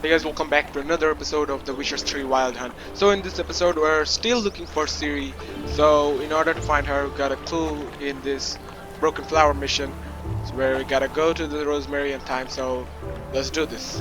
Hey guys, welcome back to another episode of the Witcher 3 Wild Hunt. So in this episode, we're still looking for Ciri. So in order to find her, we got a clue in this Broken Flower mission. So where we gotta go to the Rosemary and Thyme. So let's do this.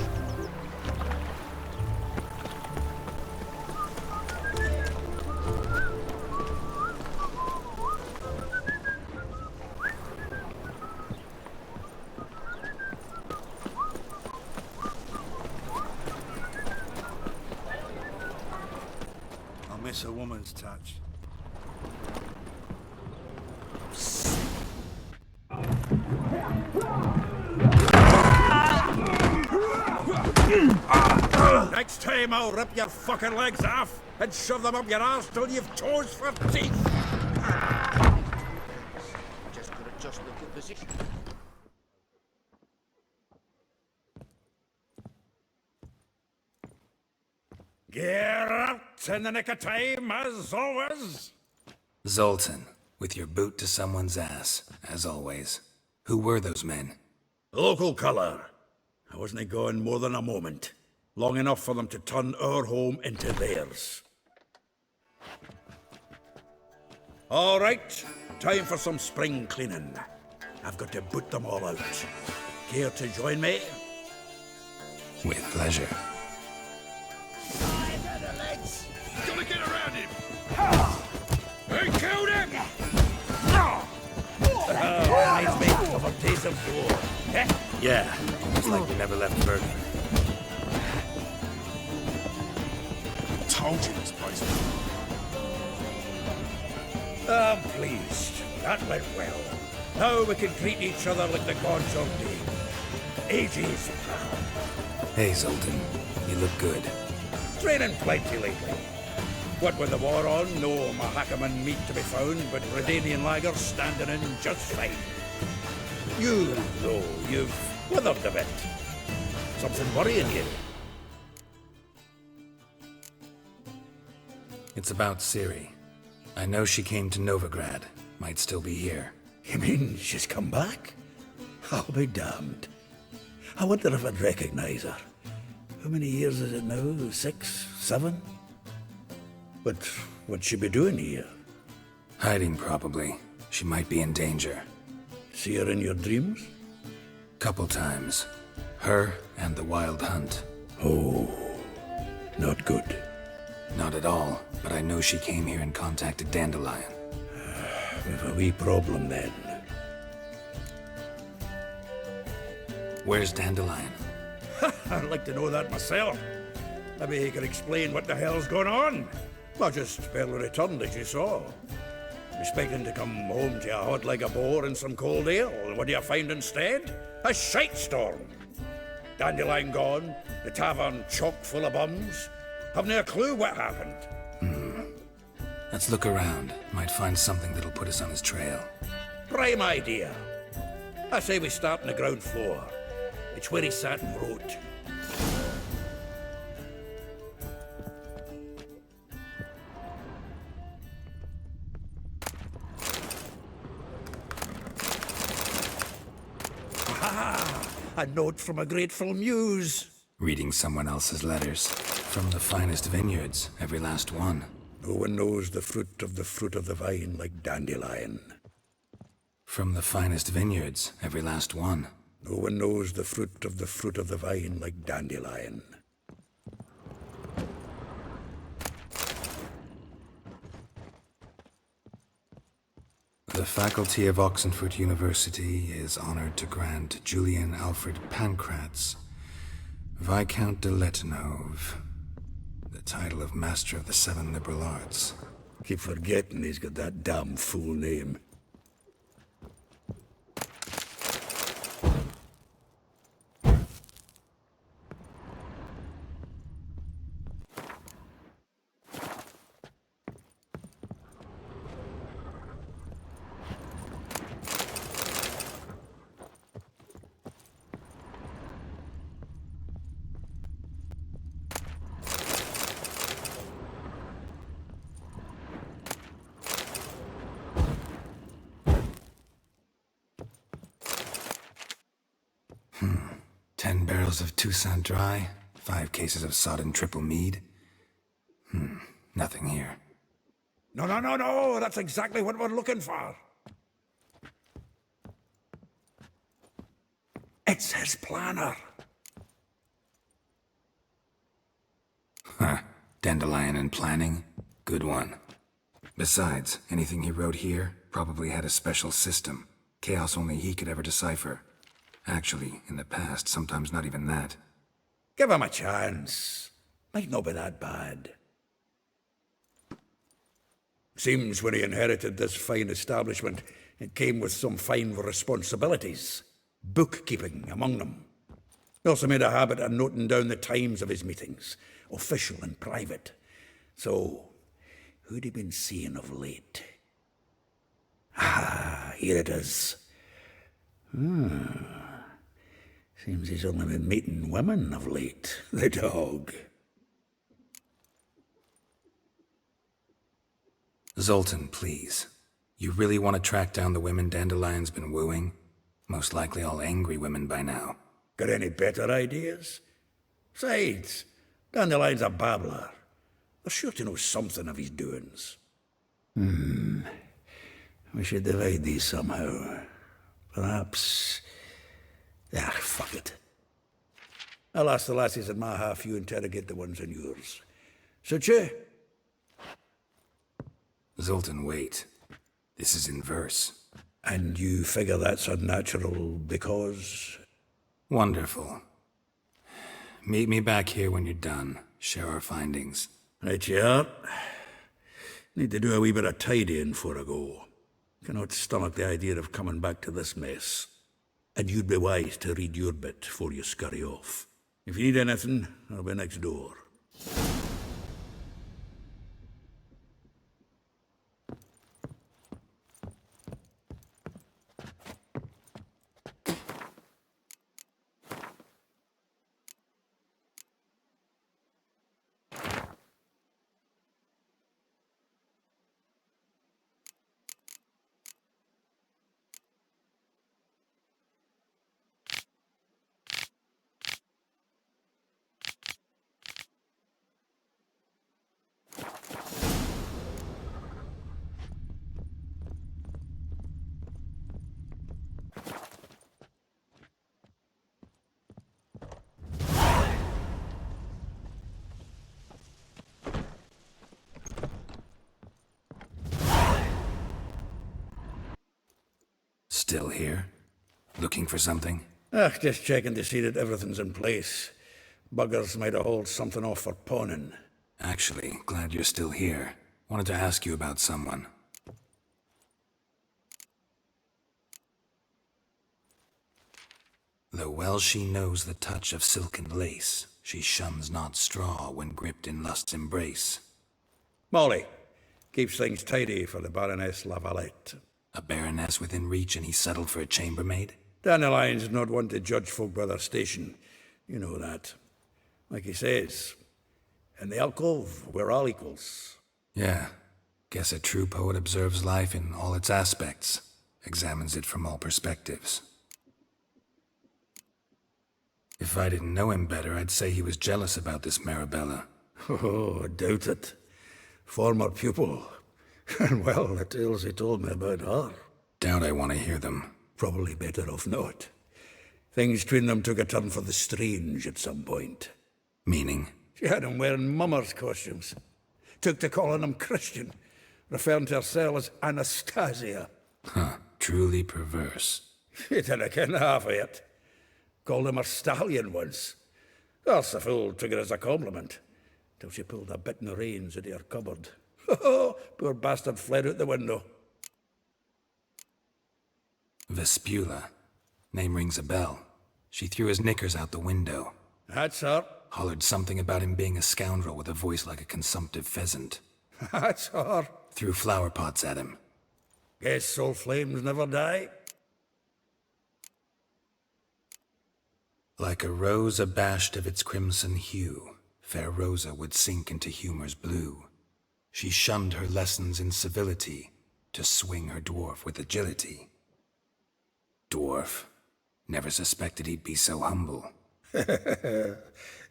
I miss a woman's touch. Next time I'll rip your fucking legs off and shove them up your arse till you've toes for teeth. Just gonna adjust the position. Get out in the nick of time, as always. Zoltan, with your boot to someone's ass, as always. Who were those men? Local colour. I wasn't gone more than a moment. Long enough for them to turn our home into theirs. All right, time for some spring cleaning. I've got to boot them all out. Care to join me? With pleasure. Gonna get around him! I killed him! Nice mate of a taste of war. Yeah, almost like we never left Bergen. Told you this place was... I'm pleased. That went well. Now we can treat each other like the gods ordained. Ages, pal. Hey, Zoltan. You look good. Training plenty lately. What with the war on, no Mahakaman meat to be found, but Redanian lagers standing in just fine. You, though, you've withered a bit. Something worrying you? It's about Ciri. I know she came to Novigrad. Might still be here. You mean she's come back? I'll be damned. I wonder if I'd recognize her. How many years is it now? 6, 7? But what'd she be doing here? Hiding, probably. She might be in danger. See her in your dreams? Couple times. Her and the Wild Hunt. Oh, not good. Not at all, but I know she came here and contacted Dandelion. We've a wee problem then. Where's Dandelion? I'd like to know that myself. Maybe he could explain what the hell's going on. I just barely returned, as you saw. Expecting to come home to a hot like a boar and some cold ale. What do you find instead? A shite storm. Dandelion gone, the tavern chock full of bums. Have no clue what happened. Let's look around. Might find something that'll put us on his trail. Prime idea. I say we start on the ground floor. It's where he sat and wrote. A note from a grateful muse. Reading someone else's letters. From the finest vineyards, every last one. No one knows the fruit of the vine like Dandelion. From the finest vineyards, every last one. No one knows the fruit of the vine like Dandelion. The faculty of Oxenford University is honored to grant Julian Alfred Pancratz, Viscount de Letenhove, the title of Master of the Seven Liberal Arts. Keep forgetting he's got that damn fool name. Barrels of Toussaint Dry, 5 cases of sodden triple mead. Nothing here. No, that's exactly what we're looking for. It's his planner. Huh. Dandelion and planning? Good one. Besides, anything he wrote here probably had a special system. Chaos only he could ever decipher. Actually, in the past, sometimes not even that. Give him a chance. Might not be that bad. Seems when he inherited this fine establishment, it came with some fine responsibilities. Bookkeeping among them. He also made a habit of noting down the times of his meetings, official and private. So, who'd he been seeing of late? Ah, here it is. Seems he's only been meeting women of late, the dog. Zoltan, please. You really want to track down the women Dandelion's been wooing? Most likely all angry women by now. Got any better ideas? Besides, Dandelion's a babbler. They're sure to know something of his doings. We should divide these somehow. Perhaps... fuck it. I'll ask the lassies in my half, you interrogate the ones in yours. Suit you? Zoltan, wait. This is in verse. And you figure that's unnatural because... Wonderful. Meet me back here when you're done. Share our findings. Right you are. Need to do a wee bit of tidying before I go. Cannot stomach the idea of coming back to this mess. And you'd be wise to read your bit before you scurry off. If you need anything, I'll be next door. Still here? Looking for something? Just checking to see that everything's in place. Buggers might have hauled something off for pawning. Actually, glad you're still here. Wanted to ask you about someone. Though well she knows the touch of silken lace, she shuns not straw when gripped in lust's embrace. Molly. Keeps things tidy for the Baroness Lavalette. A baroness within reach and he settled for a chambermaid? Dandelion's not one to judge folk by their station. You know that. Like he says, in the alcove, we're all equals. Yeah. Guess a true poet observes life in all its aspects, examines it from all perspectives. If I didn't know him better, I'd say he was jealous about this Marabella. Oh, I doubt it. Former pupil. And well, the tales he told me about her. Doubt I want to hear them. Probably better off not. Things between them took a turn for the strange at some point. Meaning? She had him wearing mummers' costumes. Took to calling him Christian, referring to herself as Anastasia. Huh, truly perverse. He didn't ken half of it. Called him her stallion once. That's the fool took it as a compliment, till she pulled a bit in the reins into her cupboard. Poor bastard fled out the window. Vespula. Name rings a bell. She threw his knickers out the window. That's her. Hollered something about him being a scoundrel with a voice like a consumptive pheasant. That's her. Threw flower pots at him. Guess soul flames never die. Like a rose abashed of its crimson hue, fair Rosa would sink into humor's blue. She shunned her lessons in civility to swing her dwarf with agility. Dwarf. Never suspected he'd be so humble.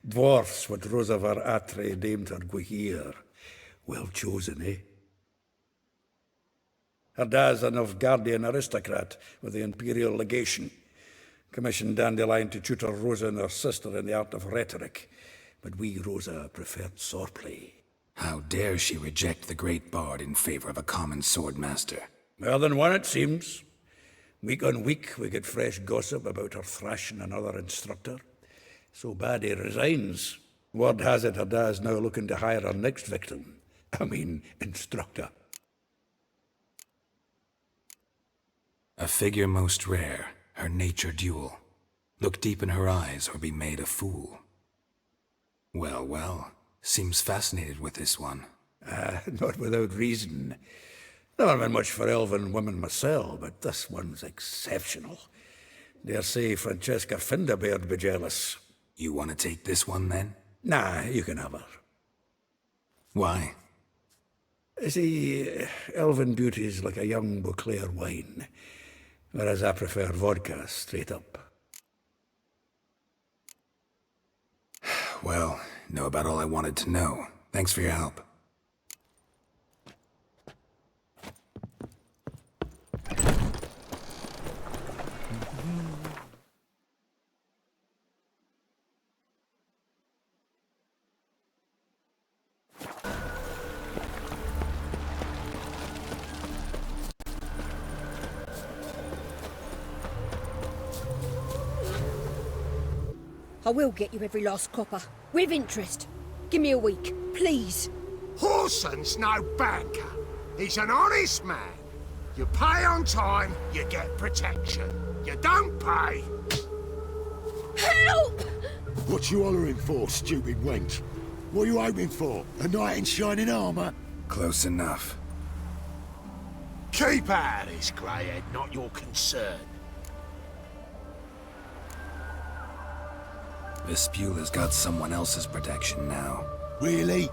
Dwarfs what Rosavar Atre named her Gwihir. Well chosen, eh? Her dad's a Nilfgaardian aristocrat with the Imperial Legation. Commissioned Dandelion to tutor Rosa and her sister in the art of rhetoric. But we, Rosa, preferred swordplay. How dare she reject the great bard in favor of a common swordmaster? More than one, it seems. Week on week, we get fresh gossip about her thrashing another instructor. So bad he resigns. Word has it her dad's now looking to hire her next victim. Instructor. A figure most rare, her nature dual. Look deep in her eyes or be made a fool. Well, well, seems fascinated with this one. Not without reason. Never been much for elven women myself, but this one's exceptional. Dare say Francesca Findabaird be jealous. You want to take this one, then? Nah, you can have her. Why? See, elven beauty's like a young Beauclair wine, whereas I prefer vodka straight up. Well, know about all I wanted to know. Thanks for your help. I will get you every last copper, with interest. Give me a week, please. Horson's no banker. He's an honest man. You pay on time, you get protection. You don't pay. Help! What you hollering for, stupid wench? What are you hoping for? A knight in shining armor? Close enough. Keep out of this, greyhead, not your concern. Vespula's got someone else's protection now. Really?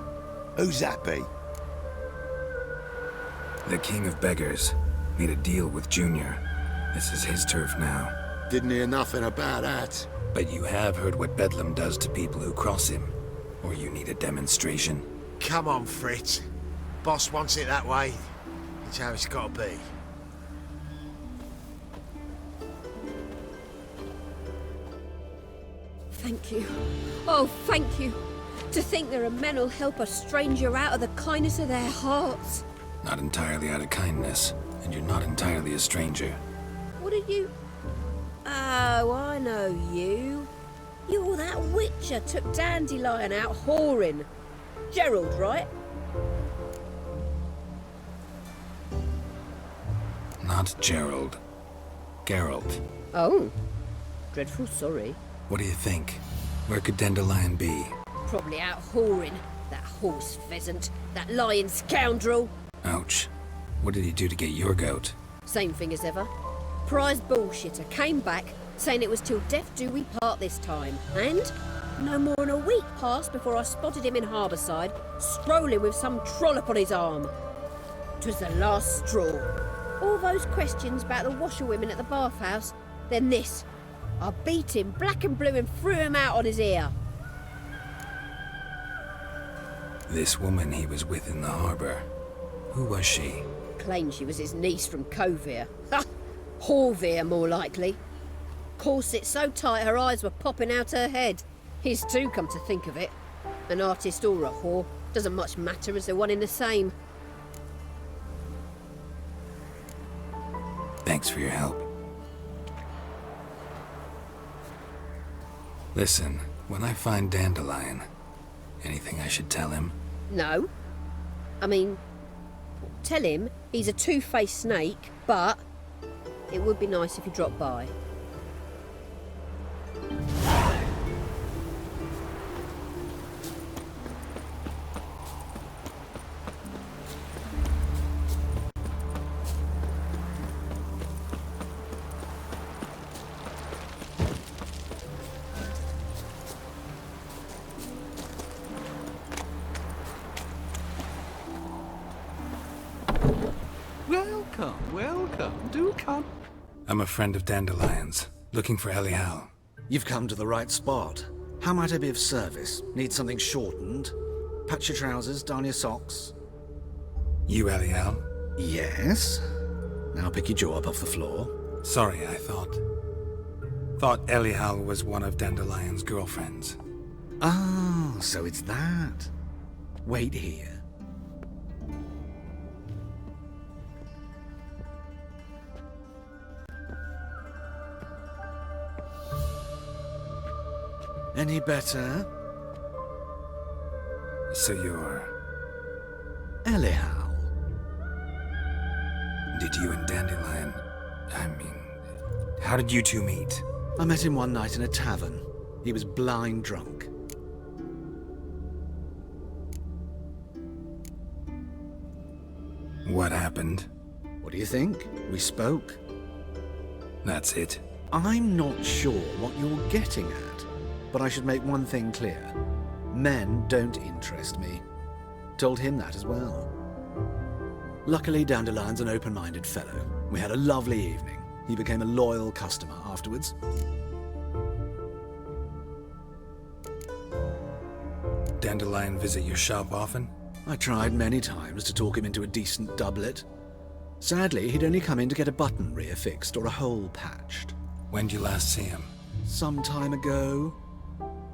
Who's that be? The King of Beggars made a deal with Junior. This is his turf now. Didn't hear nothing about that. But you have heard what Bedlam does to people who cross him. Or you need a demonstration? Come on, Fritz. Boss wants it that way. It's how it's gotta be. Thank you. Oh, thank you. To think there are men who'll help a stranger out of the kindness of their hearts. Not entirely out of kindness, and you're not entirely a stranger. What are you? Oh, I know you. You're that witcher took Dandelion out whoring. Gerald, right? Not Gerald. Geralt. Oh. Dreadful sorry. What do you think? Where could Dandelion be? Probably out whoring. That horse pheasant. That lying scoundrel. Ouch. What did he do to get your goat? Same thing as ever. Prize bullshitter came back saying it was till death do we part this time. And no more than a week passed before I spotted him in Harbourside, strolling with some trollop on his arm. 'Twas the last straw. All those questions about the washerwomen at the bathhouse, then this. I beat him black and blue and threw him out on his ear. This woman he was with in the harbour. Who was she? Claimed she was his niece from Kovir. Ha! Horvir, more likely. Corset so tight her eyes were popping out her head. His too, come to think of it. An artist or a whore doesn't much matter as they're one in the same. Thanks for your help. Listen, when I find Dandelion, anything I should tell him? No. I mean, tell him he's a two-faced snake, but it would be nice if he dropped by. Welcome. Do come. I'm a friend of Dandelion's, looking for Elial. You've come to the right spot. How might I be of service? Need something shortened? Patch your trousers, darn your socks. You, Elial? Yes? Now pick your jaw up off the floor. Sorry, I thought Elial was one of Dandelion's girlfriends. Ah, so it's that. Wait here. Any better? So you're... Elial. Did you and Dandelion... how did you two meet? I met him one night in a tavern. He was blind drunk. What happened? What do you think? We spoke. That's it. I'm not sure what you're getting at, but I should make one thing clear. Men don't interest me. Told him that as well. Luckily, Dandelion's an open-minded fellow. We had a lovely evening. He became a loyal customer afterwards. Dandelion visit your shop often? I tried many times to talk him into a decent doublet. Sadly, he'd only come in to get a button reaffixed or a hole patched. When'd you last see him? Some time ago.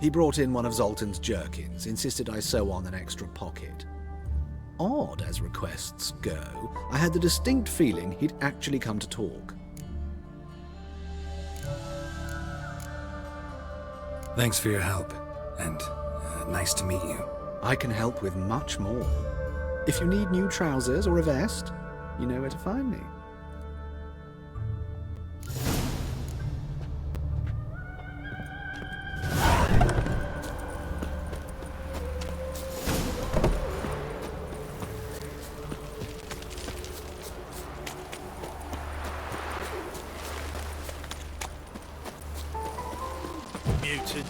He brought in one of Zoltan's jerkins, insisted I sew on an extra pocket. Odd as requests go, I had the distinct feeling he'd actually come to talk. Thanks for your help, and nice to meet you. I can help with much more. If you need new trousers or a vest, you know where to find me. Muted.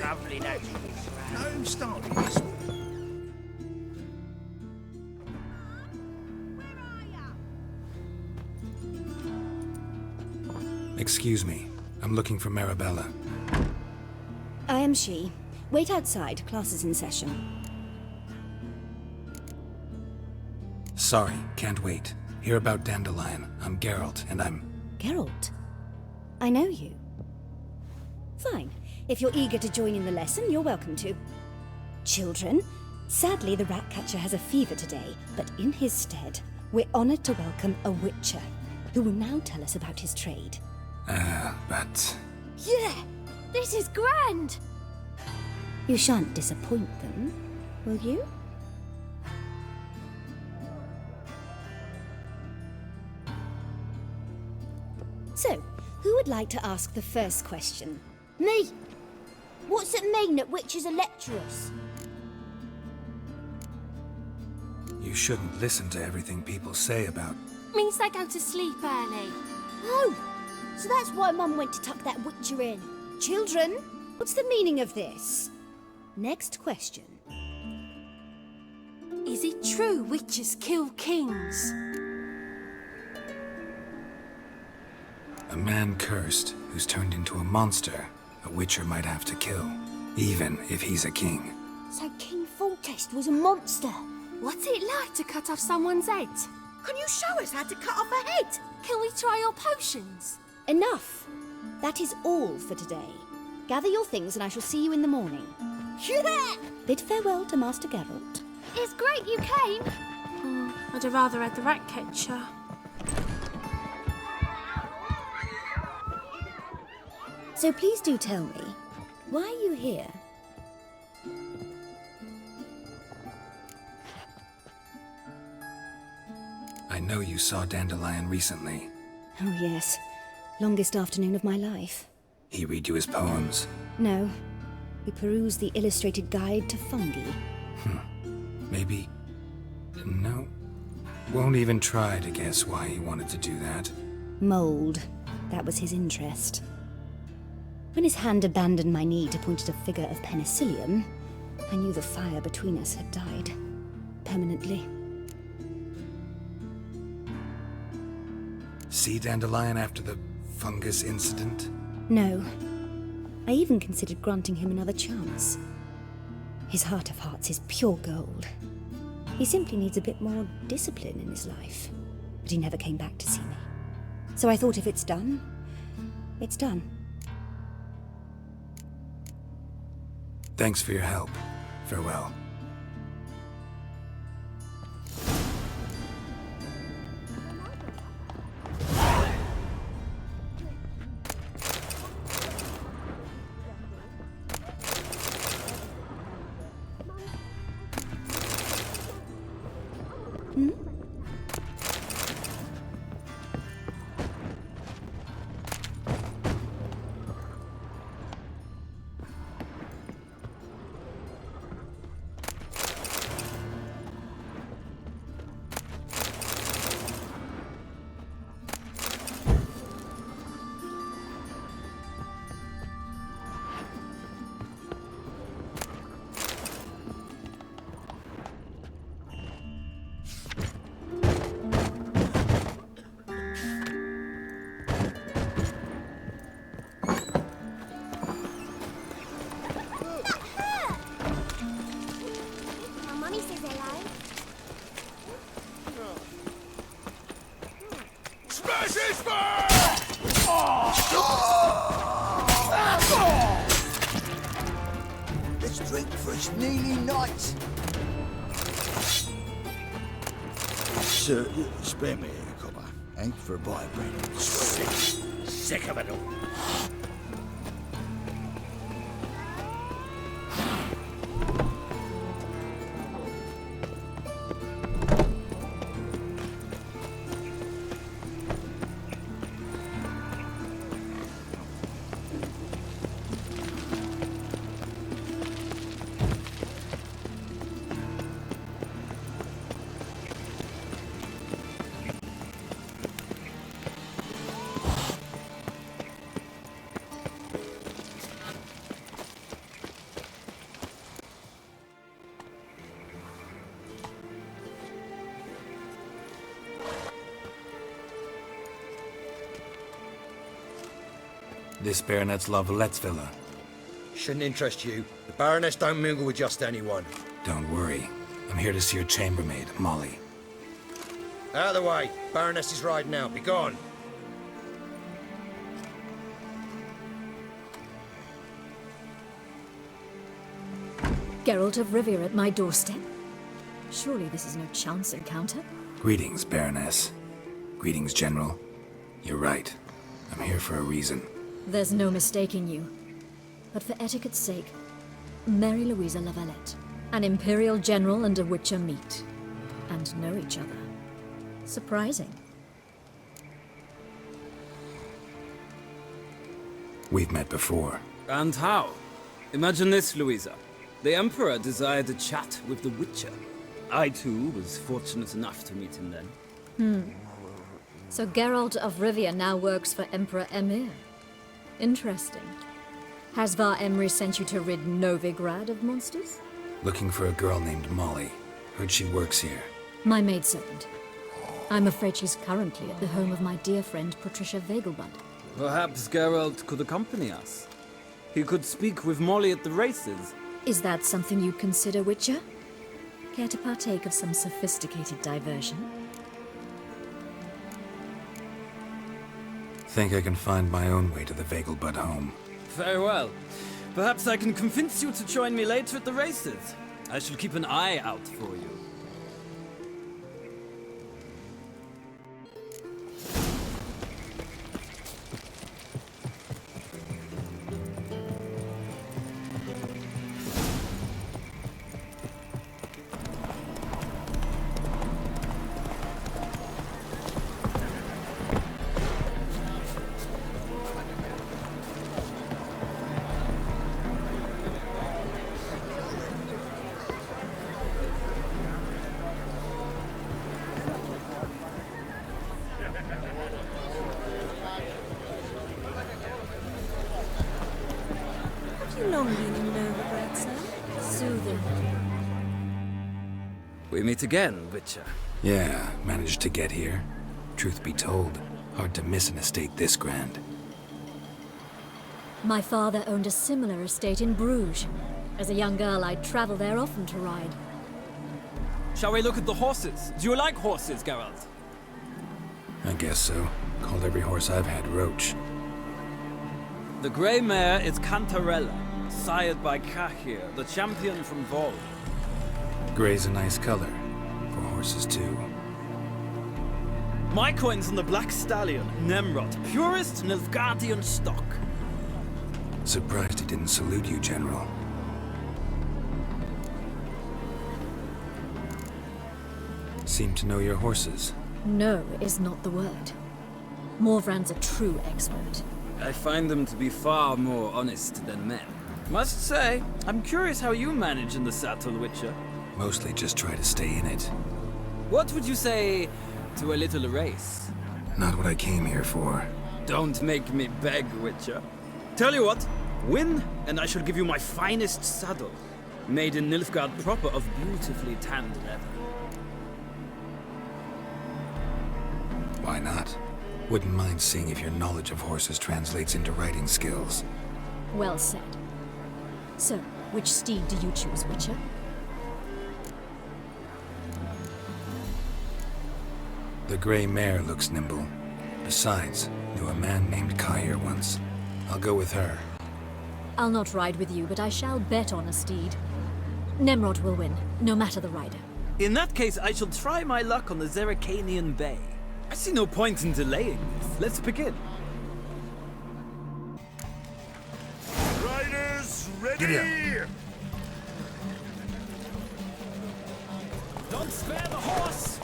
Lovely night. No starting this one. Excuse me. I'm looking for Marabella. I am she. Wait outside. Class is in session. Sorry, can't wait. Hear about Dandelion. I'm Geralt, and I'm... Geralt? I know you. Fine. If you're eager to join in the lesson, you're welcome to. Children, sadly the Ratcatcher has a fever today, but in his stead, we're honoured to welcome a Witcher, who will now tell us about his trade. But... Yeah! This is grand! You shan't disappoint them, will you? So, who would like to ask the first question? Me! What's it mean that witches are lecturers? You shouldn't listen to everything people say about... Means they go to sleep early. Oh! So that's why Mum went to tuck that witcher in. Children, what's the meaning of this? Next question. Is it true witches kill kings? A man cursed who's turned into a monster a Witcher might have to kill, even if he's a king. So King Foltest was a monster. What's it like to cut off someone's head? Can you show us how to cut off a head? Can we try your potions? Enough. That is all for today. Gather your things and I shall see you in the morning. Yeah! Bid farewell to Master Geralt. It's great you came. I'd have rather had the Ratcatcher. So please do tell me, why are you here? I know you saw Dandelion recently. Oh yes, longest afternoon of my life. He read you his poems. No, we perused the illustrated guide to fungi. Maybe... No. Won't even try to guess why he wanted to do that. Mold. That was his interest. When his hand abandoned my knee to point at a figure of penicillium, I knew the fire between us had died. Permanently. See Dandelion after the fungus incident? No. I even considered granting him another chance. His heart of hearts is pure gold. He simply needs a bit more discipline in his life. But he never came back to see me. So I thought if it's done, it's done. Thanks for your help. Farewell. Let's drink for its nearly night. Sir, spare me a copper, eh? For a bite of bread. Sick of it all. This Baronet's La Vallette's villa. Shouldn't interest you. The Baroness don't mingle with just anyone. Don't worry. I'm here to see your chambermaid, Molly. Out of the way. Baroness is riding out. Be gone. Geralt of Rivia at my doorstep? Surely this is no chance encounter? Greetings, Baroness. Greetings, General. You're right. I'm here for a reason. There's no mistaking you. But for etiquette's sake, Mary Louisa La Valette, an Imperial General and a Witcher meet, and know each other. Surprising. We've met before. And how? Imagine this, Louisa. The Emperor desired a chat with the Witcher. I, too, was fortunate enough to meet him then. So Geralt of Rivia now works for Emperor Emhyr. Interesting. Has Var Emry sent you to rid Novigrad of monsters? Looking for a girl named Molly. Heard she works here. My maidservant. I'm afraid she's currently at the home of my dear friend Patricia Vegelbud. Perhaps Geralt could accompany us. He could speak with Molly at the races. Is that something you consider, Witcher? Care to partake of some sophisticated diversion? Think I can find my own way to the Vegelbud home. Very well. Perhaps I can convince you to join me later at the races. I shall keep an eye out for you. long been in Novigrad, sir? Soothing. We meet again, Witcher. Yeah, managed to get here. Truth be told, hard to miss an estate this grand. My father owned a similar estate in Bruges. As a young girl, I'd travel there often to ride. Shall we look at the horses? Do you like horses, Geralt? I guess so. Called every horse I've had Roach. The grey mare is Cantarella, sired by Cahir, the champion from Vol. Grey's a nice color. For horses, too. My coin's on the Black Stallion, Nemrod, purest Nilfgaardian stock. Surprised he didn't salute you, General. Seem to know your horses. No is not the word. Morvran's a true expert. I find them to be far more honest than men. Must say, I'm curious how you manage in the saddle, Witcher. Mostly just try to stay in it. What would you say to a little race? Not what I came here for. Don't make me beg, Witcher. Tell you what, win, and I shall give you my finest saddle. Made in Nilfgaard proper of beautifully tanned leather. Why not? Wouldn't mind seeing if your knowledge of horses translates into riding skills. Well said. So, which steed do you choose, Witcher? The grey mare looks nimble. Besides, knew a man named Cahir once. I'll go with her. I'll not ride with you, but I shall bet on a steed. Nemrod will win, no matter the rider. In that case, I shall try my luck on the Zerrikanian Bay. I see no point in delaying this. Let's begin. Riders, ready! Get in. Don't spare the horse!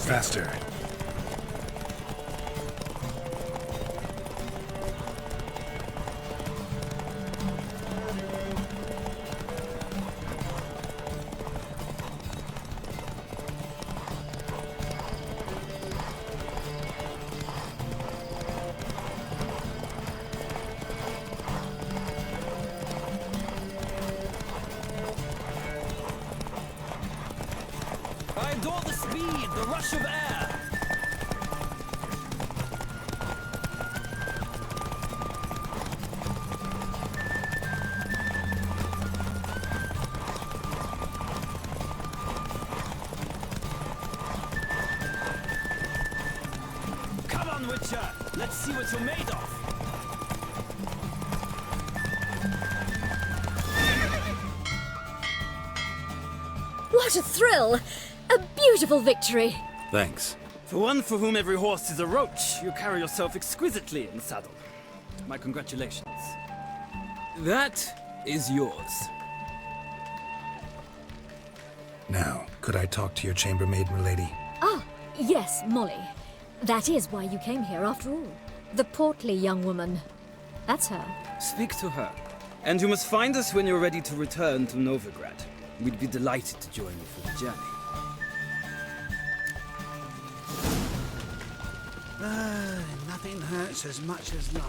Faster. I adore the speed, the rush of air. Come on, Witcher. Let's see what you're made of. What a thrill! A beautiful victory! Thanks. For one for whom every horse is a roach, you carry yourself exquisitely in the saddle. My congratulations. That is yours. Now, could I talk to your chambermaid, milady? Ah, yes, Molly. That is why you came here after all. The portly young woman. That's her. Speak to her. And you must find us when you're ready to return to Novigrad. We'd be delighted to join you for the journey. Nothing hurts as much as life.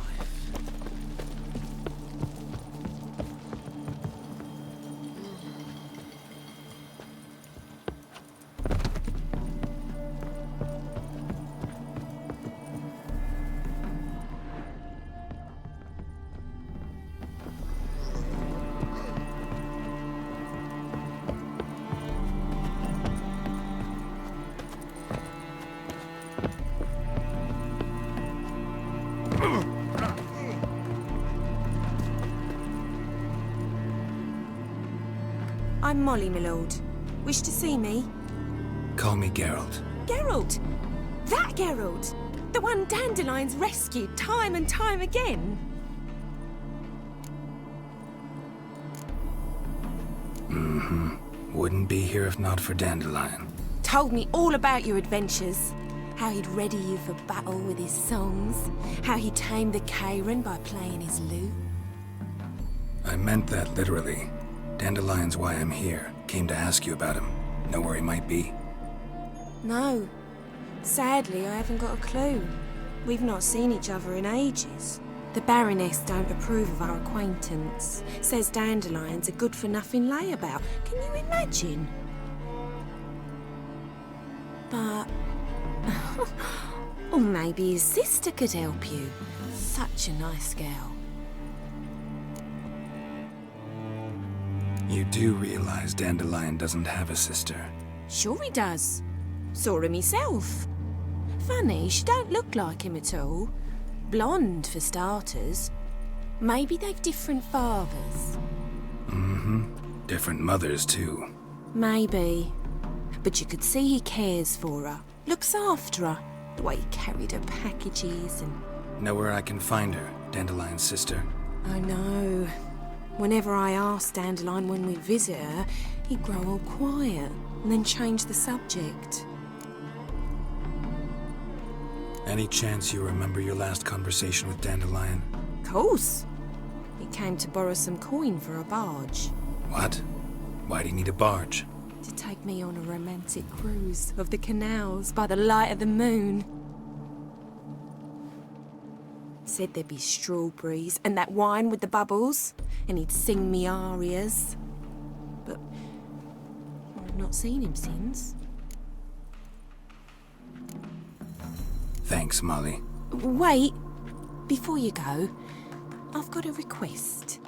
I'm Molly, my lord. Wish to see me? Call me Geralt. Geralt! That Geralt! The one Dandelion's rescued time and time again! Mm-hmm. Wouldn't be here if not for Dandelion. Told me all about your adventures. How he'd ready you for battle with his songs. How he tamed the Kairan by playing his lute. I meant that literally. Dandelion's why I'm here. Came to ask you about him. Know where he might be? No. Sadly, I haven't got a clue. We've not seen each other in ages. The Baroness don't approve of our acquaintance. Says Dandelion's a good-for-nothing layabout. Can you imagine? But... or maybe his sister could help you. Such a nice girl. You do realize Dandelion doesn't have a sister? Sure he does. Saw him himself. Funny, she don't look like him at all. Blonde, for starters. Maybe they've different fathers. Mm-hmm. Different mothers, too. Maybe. But you could see he cares for her. Looks after her. The way he carried her packages and... Know where I can find her, Dandelion's sister? I know. Whenever I ask Dandelion when we visit her, he'd grow all quiet and then change the subject. Any chance you remember your last conversation with Dandelion? Course. He came to borrow some coin for a barge. What? Why'd he need a barge? To take me on a romantic cruise of the canals by the light of the moon. Said there'd be strawberries and that wine with the bubbles, and he'd sing me arias. But I've not seen him since. Thanks, Molly. Wait, before you go, I've got a request.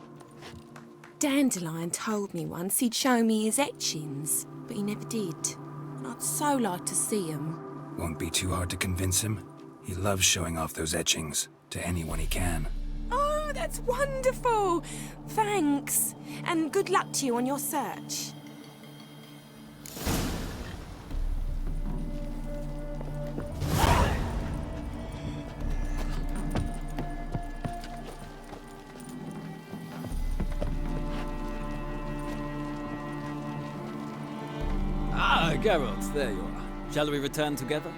Dandelion told me once he'd show me his etchings, but he never did. And I'd so like to see them. Won't be too hard to convince him. He loves showing off those etchings to anyone he can. Oh, that's wonderful! Thanks, and good luck to you on your search. Ah, Geralt, there you are. Shall we return together?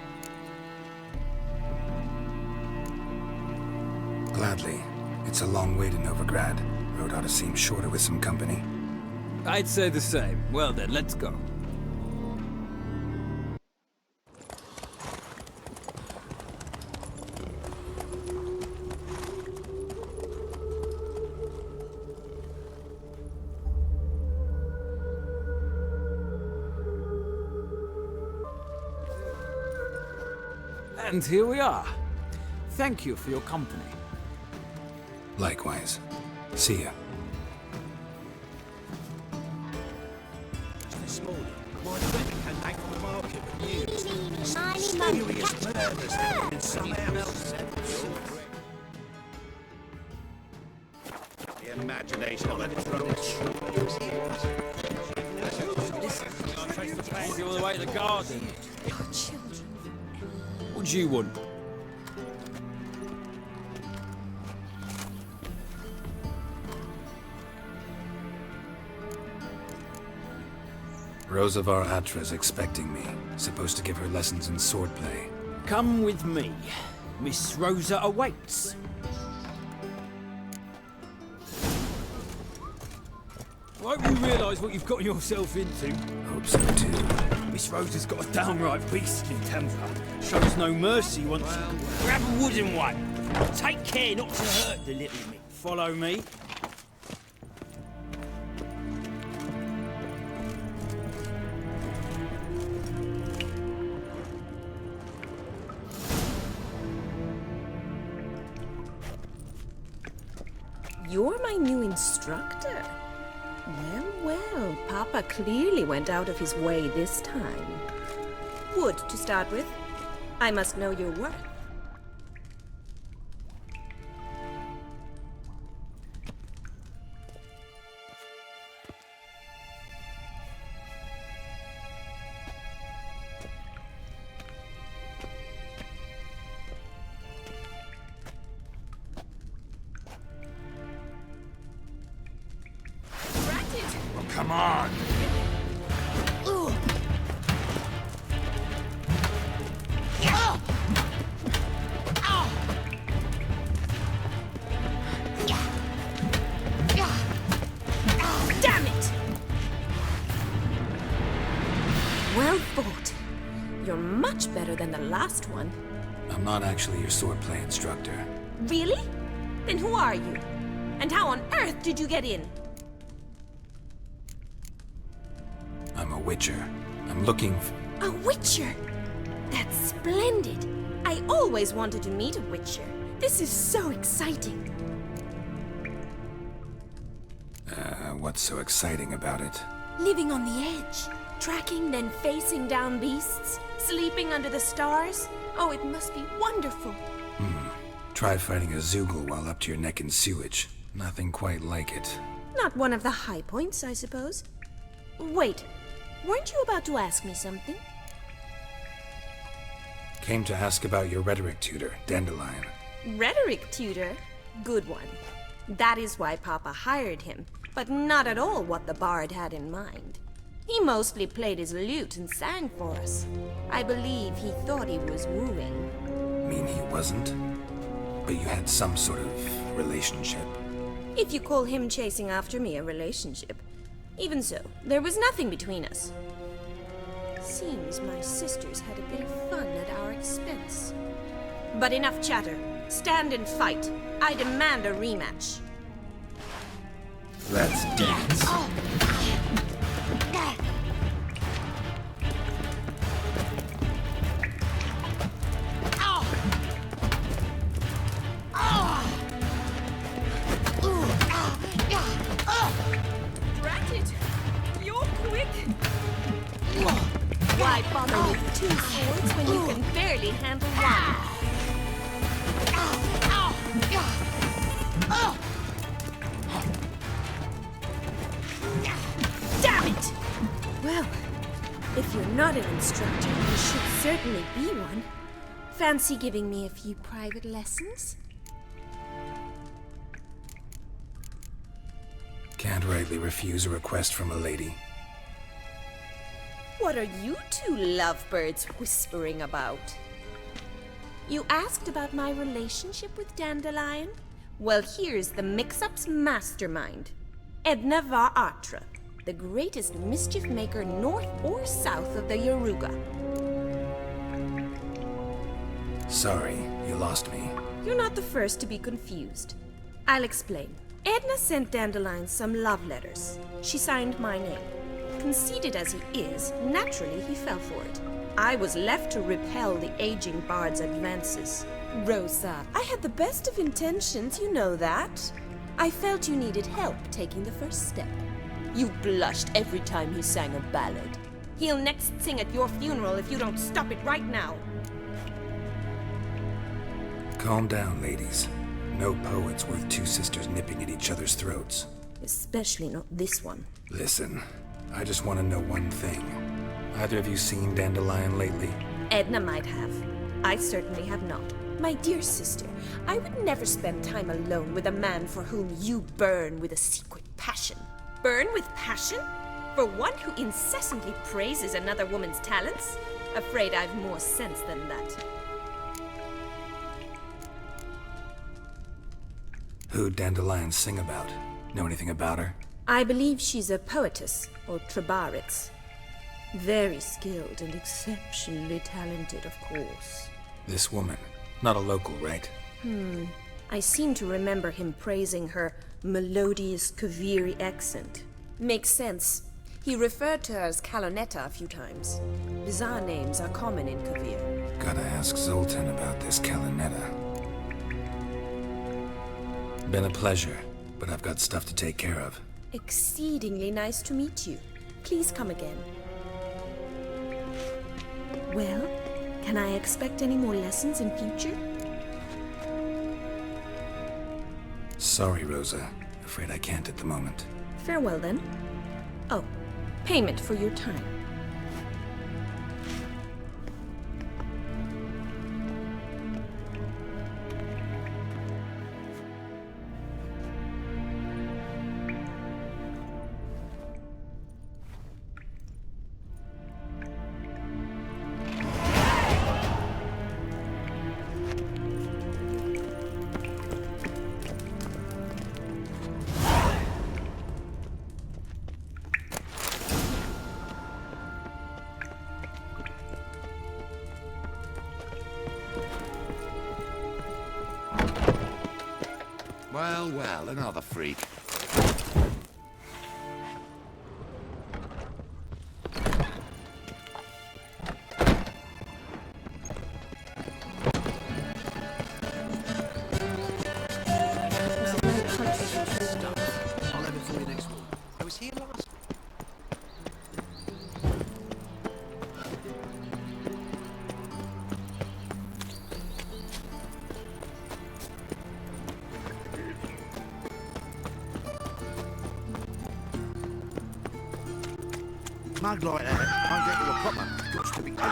Gladly. It's a long way to Novigrad. Road ought to seem shorter with some company. I'd say the same. Well then, let's go. And here we are. Thank you for your company. Likewise. See ya. This morning, my friend came back from the market with news. Mysterious murders happening in someone else. The imagination of it is rubbish. Trace the pansy all the way to the garden. What do you want? Rosavar Atra's expecting me. Supposed to give her lessons in swordplay. Come with me. Miss Rosa awaits. I hope you realise what you've got yourself into. Hope so too. Miss Rosa's got a downright beastly temper. Shows no mercy once you grab a wooden one. Take care not to hurt the little mick. Follow me. You're my new instructor. Well, Papa clearly went out of his way this time. Wood, to start with. I must know your worth. Come on! Damn it! Well fought. You're much better than the last one. I'm not actually your swordplay instructor. Really? Then who are you? And how on earth did you get in? I'm a witcher. I'm looking for... A witcher? That's splendid. I always wanted to meet a witcher. This is so exciting. What's so exciting about it? Living on the edge. Tracking, then facing down beasts. Sleeping under the stars. Oh, it must be wonderful. Try fighting a Zoogle while up to your neck in sewage. Nothing quite like it. Not one of the high points, I suppose. Wait, weren't you about to ask me something? Came to ask about your rhetoric tutor, Dandelion. Rhetoric tutor? Good one. That is why Papa hired him, but not at all what the bard had in mind. He mostly played his lute and sang for us. I believe he thought he was wooing. Mean he wasn't? But you had some sort of relationship. If you call him chasing after me a relationship. Even so, there was nothing between us. Seems my sisters had a bit of fun at our expense. But enough chatter. Stand and fight. I demand a rematch. Let's dance. Why bother with two swords when you can barely handle one? Damn it! Well, if you're not an instructor, you should certainly be one. Fancy giving me a few private lessons? Can't rightly refuse a request from a lady. What are you two lovebirds whispering about? You asked about my relationship with Dandelion? Well, here's the mix-up's mastermind. Edna var Atra, the greatest mischief maker north or south of the Yaruga. Sorry, you lost me. You're not the first to be confused. I'll explain. Edna sent Dandelion some love letters. She signed my name. Conceited as he is, naturally he fell for it. I was left to repel the aging bard's advances. Rosa, I had the best of intentions, you know that. I felt you needed help taking the first step. You blushed every time he sang a ballad. He'll next sing at your funeral if you don't stop it right now. Calm down, ladies. No poet's worth two sisters nipping at each other's throats. Especially not this one. Listen, I just want to know one thing. Either of you seen Dandelion lately? Edna might have. I certainly have not. My dear sister, I would never spend time alone with a man for whom you burn with a secret passion. Burn with passion? For one who incessantly praises another woman's talents? Afraid I've more sense than that. Who'd Dandelion sing about? Know anything about her? I believe she's a poetess, or Trebaritz. Very skilled and exceptionally talented, of course. This woman. Not a local, right? I seem to remember him praising her melodious Kaviri accent. Makes sense. He referred to her as Kalonetta a few times. Bizarre names are common in Kavir. Gotta ask Zoltan about this Kalonetta. Been a pleasure, but I've got stuff to take care of. Exceedingly nice to meet you. Please come again. Well, can I expect any more lessons in future? Sorry, Rosa. Afraid I can't at the moment. Farewell, then. Oh, payment for your time. well, another freak. I'll have it for you next week. I was here last. Mug like that can't get to a proper. Got to be killing.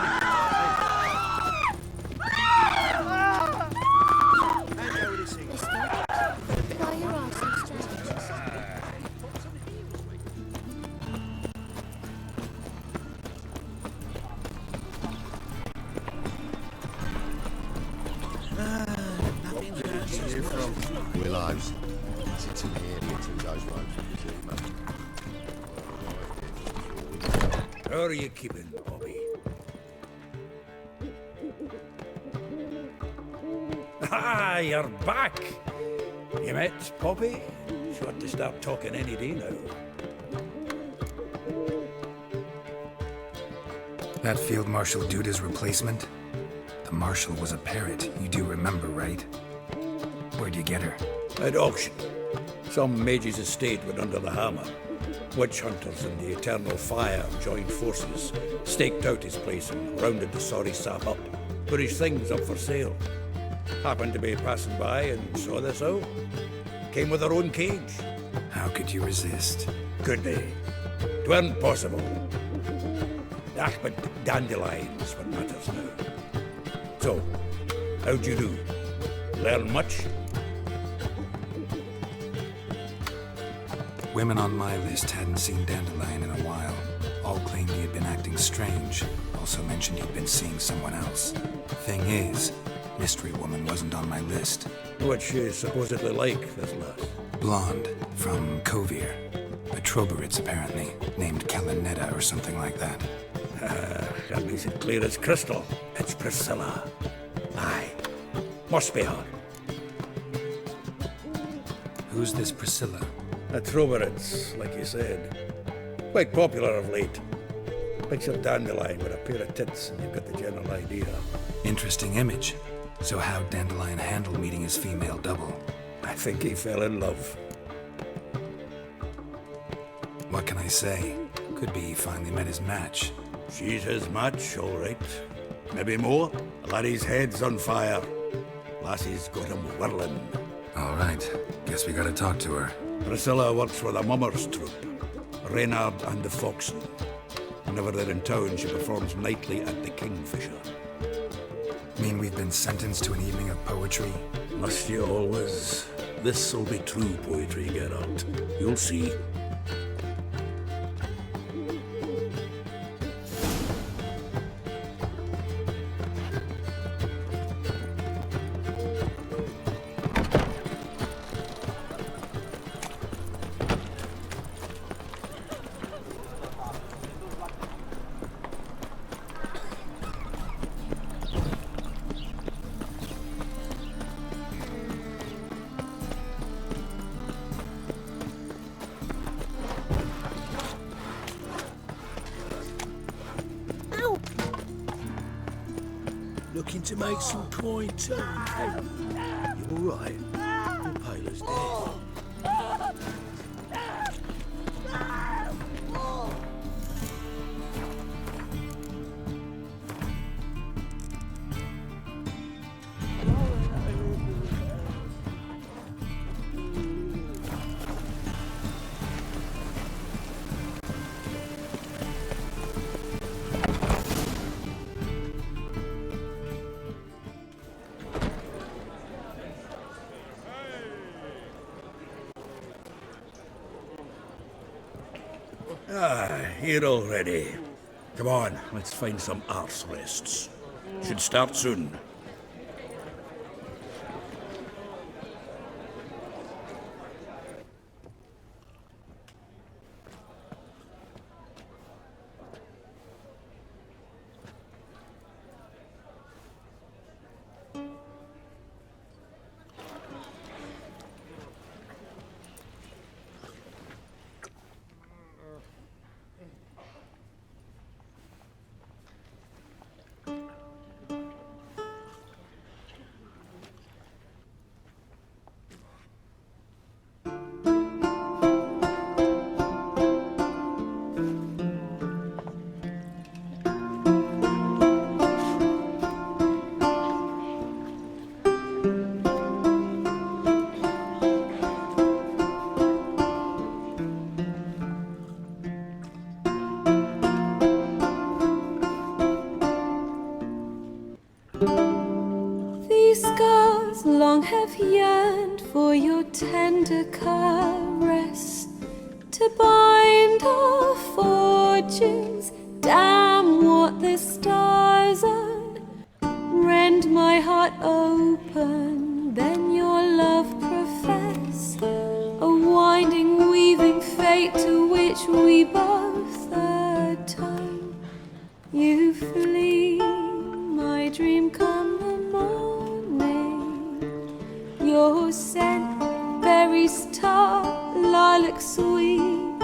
Hand over this thing. Why you're asking strange? Where you from? Willows. Sits in the area to those roads. How are you keeping, Bobby? Ah, you're back! You met Poppy? She ought to start talking any day now. That Field Marshal Duda's replacement? The Marshal was a parrot, you do remember, right? Where'd you get her? At auction. Some mage's estate went under the hammer. Witch hunters and the Eternal Fire joined forces, staked out his place and rounded the sorry sap up, put his things up for sale. Happened to be passing by and saw this out. Came with her own cage. How could you resist? Could they? 'Tweren't possible. Ah, but dandelions what matters now. So, how'd you do? Learn much? Women on my list hadn't seen Dandelion in a while. All claimed he had been acting strange. Also mentioned he'd been seeing someone else. Thing is, Mystery Woman wasn't on my list. What's she supposedly like, this lass? Blonde, from Kovir. A Troberitz, apparently, named Kalanetta or something like that. That makes it clear as crystal. It's Priscilla. Aye. Must be her. Who's this Priscilla? A Troberitz, like you said. Quite popular of late. Picture Dandelion with a pair of tits and you've got the general idea. Interesting image. So how'd Dandelion handle meeting his female double? I think he fell in love. What can I say? Could be he finally met his match. She's his match, all right. Maybe more. Laddie's head's on fire. Lassie's got him whirling. All right. Guess we gotta talk to her. Priscilla works with a mummers troupe. Reynard and the Foxen. Whenever they're in town, she performs nightly at the Kingfisher. Mean we've been sentenced to an evening of poetry? Must you always? This'll be true poetry, Geralt. You'll see. Looking to make some coin too. You all right? Your paler's dead. Here already. Come on, let's find some arse rests. Should start soon. for your tender caress, to bind our fortunes. Damn what the stars are, rend my heart open, then your love profess, a winding, weaving fate to which we both atone. You flee, my dream come the morning, your scent, berries tart, lilac sweet,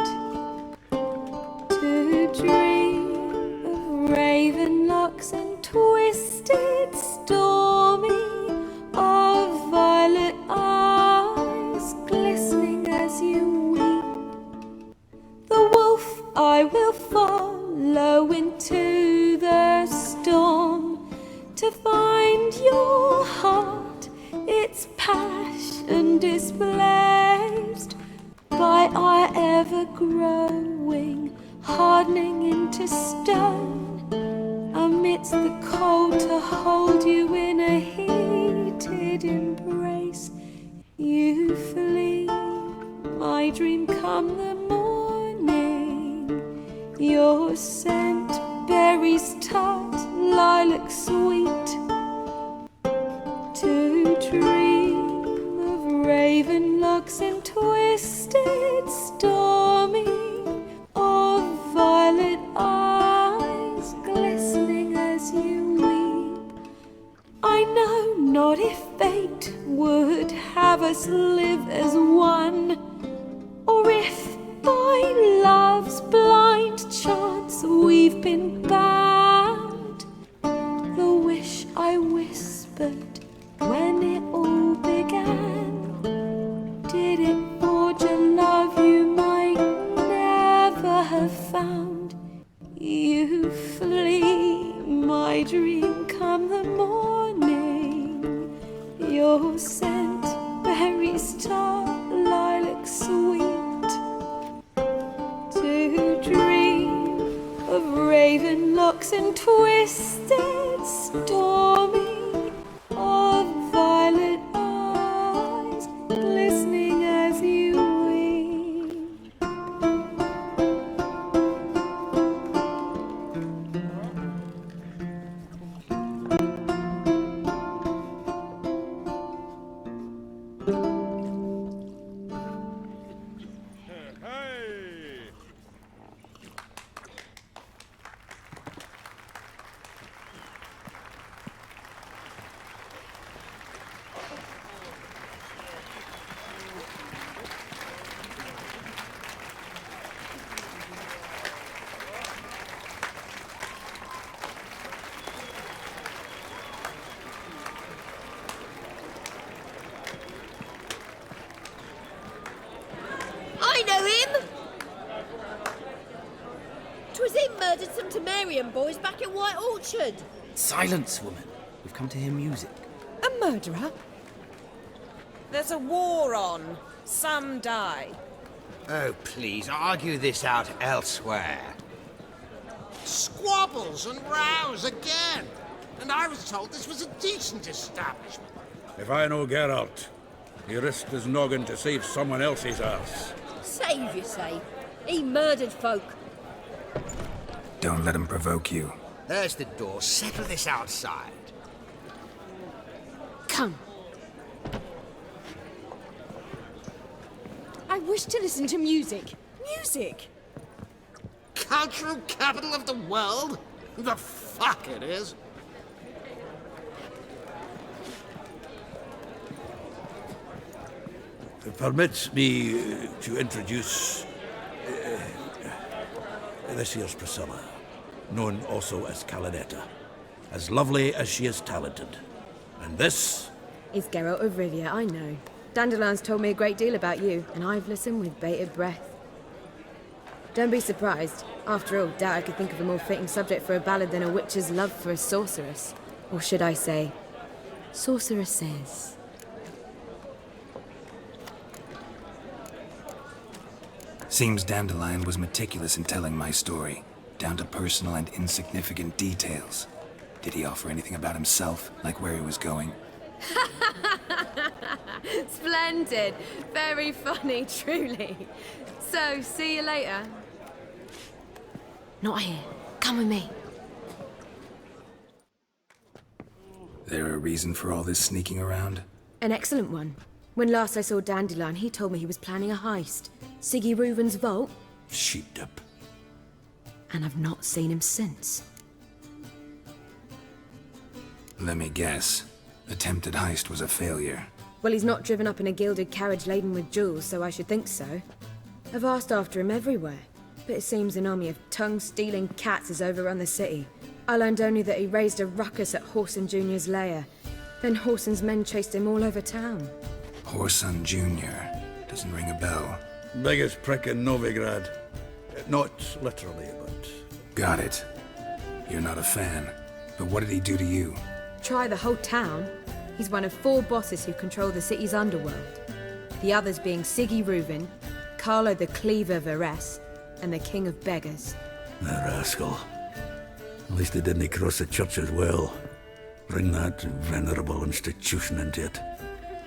to dream of raven locks and twisted stormy, of violet eyes glistening as you weep. The wolf I will follow into the storm, to find your heart, its passion displaced by our ever-growing, hardening into stone, amidst the cold to hold you in a heated embrace. You flee, my dream come the morning, your scent, berries tart, lilac sweet, to dream of raven locks and twisted stormy, of violet eyes glistening as you weep. I know not if fate would have us live as one, or if by love's blind chance we've been bound. The wish I whispered when it all began, did it forge a love you might never have found? You flee, my dream come the morning, your scent, berries tart, lilac sweet, to dream of raven locks and twisted stormy, of violet eyes glistening as you weep. I know him! 'Twas him murdered some Temerian boys back in White Orchard. Silence, woman. We've come to hear music. A murderer? There's a war on. Some die. Oh, please, argue this out elsewhere. Squabbles and rows again. And I was told this was a decent establishment. If I know Geralt, he risked his noggin to save someone else's ass. Save, you say? He murdered folk. Don't let him provoke you. There's the door. Settle this outside. Come. I wish to listen to music. Music! Cultural capital of the world? The fuck it is. Permit me to introduce this here's Priscilla, known also as Calinetta, as lovely as she is talented. And this is Geralt of Rivia, I know. Dandelion's told me a great deal about you, and I've listened with bated breath. Don't be surprised. After all, doubt I could think of a more fitting subject for a ballad than a witch's love for a sorceress. Or should I say, sorceresses. Seems Dandelion was meticulous in telling my story, down to personal and insignificant details. Did he offer anything about himself, like where he was going? Splendid. Very funny, truly. So, see you later. Not here. Come with me. There a reason for all this sneaking around? An excellent one. When last I saw Dandelion, he told me he was planning a heist. Siggy Reuven's vault. Sheeped up. And I've not seen him since. Let me guess. Attempted heist was a failure. Well, he's not driven up in a gilded carriage laden with jewels, so I should think so. I've asked after him everywhere, but it seems an army of tongue-stealing cats has overrun the city. I learned only that he raised a ruckus at Whoreson Jr.'s lair. Then Whoreson's men chased him all over town. Whoreson Jr. Doesn't ring a bell. Biggest prick in Novigrad. Not literally, but... Got it. You're not a fan. But what did he do to you? Try the whole town. He's one of 4 bosses who control the city's underworld. The others being Siggy Reuven, Carlo the Cleaver Varese, and the King of Beggars. The rascal. At least he didn't cross the church as well. Bring that venerable institution into it.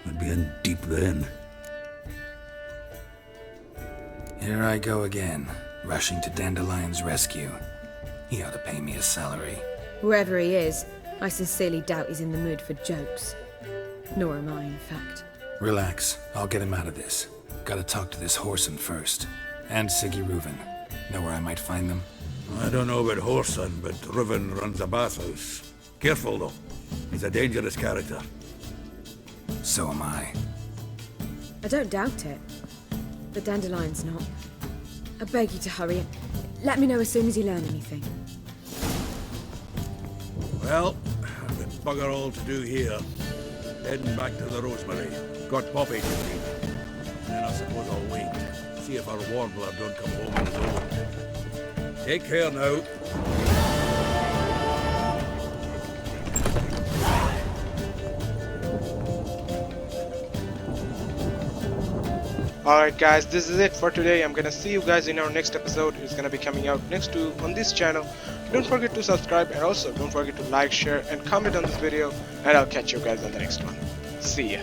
We'd be in deep then. Here I go again, rushing to Dandelion's rescue. He ought to pay me a salary. Wherever he is, I sincerely doubt he's in the mood for jokes. Nor am I, in fact. Relax. I'll get him out of this. Gotta talk to this Whoreson first. And Siggy Reuven. Know where I might find them? I don't know about Whoreson, but Reuven runs a bathhouse. Careful, though. He's a dangerous character. So am I. I don't doubt it. But Dandelion's not. I beg you to hurry. Let me know as soon as you learn anything. Well, I've got bugger all to do here. Heading back to the Rosemary. Got Poppy to meet. Then I suppose I'll wait. See if our warbler don't come home on his own. Take care now. Alright guys, this is it for today. I'm gonna see you guys in our next episode. It's gonna be coming out next on this channel. Don't forget to subscribe, and also don't forget to like, share and comment on this video, and I'll catch you guys on the next one. See ya.